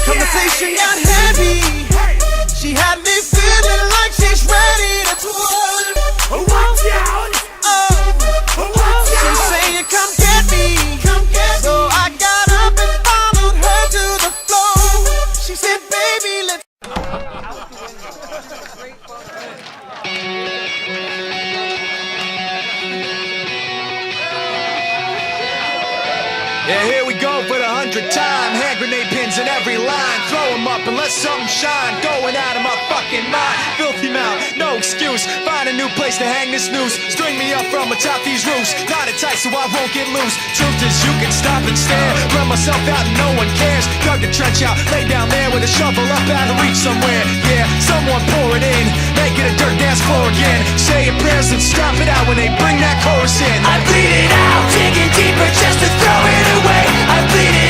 Conversation got heavy. She had me feeling like she's ready to pull. Watch out! She's saying, come get me. So I got up and followed her to the floor. She said, baby, let's. Yeah, here we go for the 100th time. Hand grenade pins in every line. Throw them up and let something shine. Going out of my fucking mind. Filthy mouth, no excuse. Find a new place to hang this noose. String me up from atop these roofs. Knot it tight so I won't get loose. Truth is you can stop and stare. Run myself out and no one cares. Dug the trench out, lay down there with a shovel up out of reach somewhere. Yeah, someone pour it in. Make it a dirt dance floor again. Say your prayers and stop it out when they bring that chorus in. I bleed it out, digging deeper just to throw it away. I bleed it